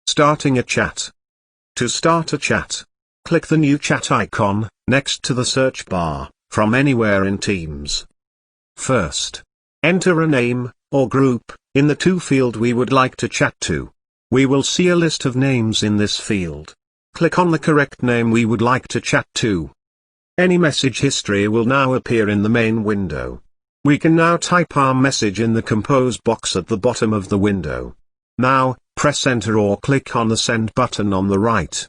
Starting a chat. To start a chat, click the new chat icon, next to the search bar, from anywhere in Teams. First, enter a name, or group, in the to field we would like to chat to. We will see a list of names in this field. Click on the correct name we would like to chat to. Any message history will now appear in the main window. We can now type our message in the compose box at the bottom of the window. Now, press enter or click on the send button on the right.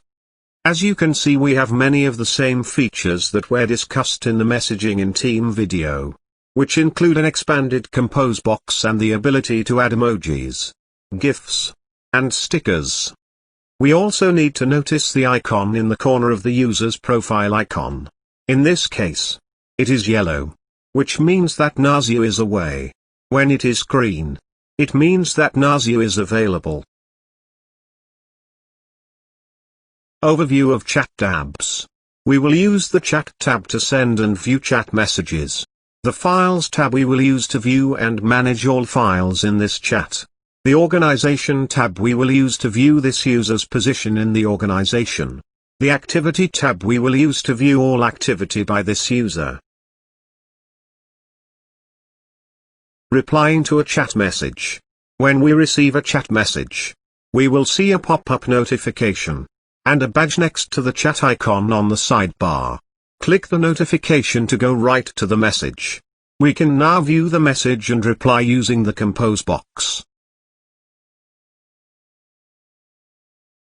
As you can see, we have many of the same features that were discussed in the messaging in Team video, which include an expanded compose box and the ability to add emojis, GIFs, and stickers. We also need to notice the icon in the corner of the user's profile icon. In this case, it is yellow, which means that Nazu is away. When it is green, it means that Nazu is available. Overview of chat tabs. We will use the chat tab to send and view chat messages. The files tab we will use to view and manage all files in this chat. The organization tab we will use to view this user's position in the organization. The activity tab we will use to view all activity by this user. Replying to a chat message. When we receive a chat message, we will see a pop-up notification and a badge next to the chat icon on the sidebar. Click the notification to go right to the message. We can now view the message and reply using the compose box.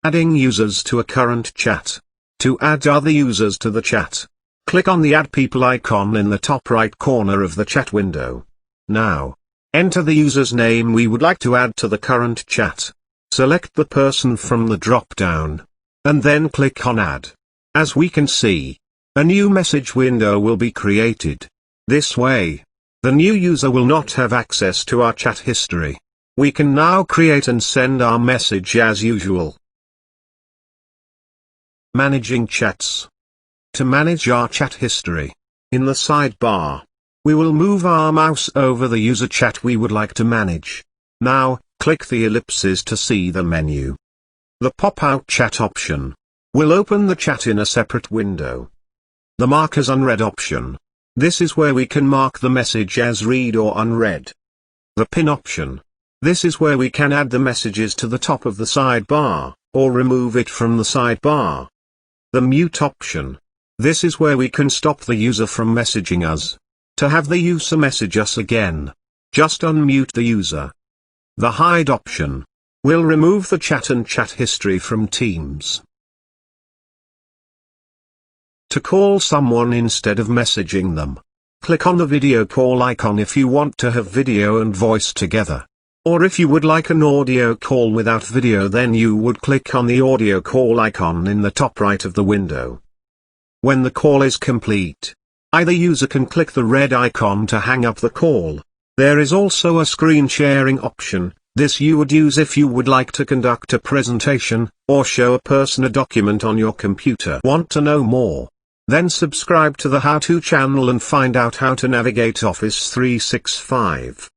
Adding users to a current chat. To add other users to the chat, click on the Add People icon in the top right corner of the chat window. Now, enter the user's name we would like to add to the current chat. Select the person from the drop-down, and then click on Add. As we can see, a new message window will be created. This way, the new user will not have access to our chat history. We can now create and send our message as usual. Managing chats. To manage our chat history, in the sidebar, we will move our mouse over the user chat we would like to manage. Now, click the ellipses to see the menu. The pop-out chat option will open the chat in a separate window. The mark as unread option. This is where we can mark the message as read or unread. The pin option. This is where we can add the messages to the top of the sidebar, or remove it from the sidebar. The mute option. This is where we can stop the user from messaging us. To have the user message us again, just unmute the user. The hide option will remove the chat and chat history from Teams. To call someone instead of messaging them, click on the video call icon if you want to have video and voice together. Or if you would like an audio call without video, then you would click on the audio call icon in the top right of the window. When the call is complete, either user can click the red icon to hang up the call. There is also a screen sharing option. This you would use if you would like to conduct a presentation, or show a person a document on your computer. Want to know more? Then subscribe to the How To channel and find out how to navigate Office 365.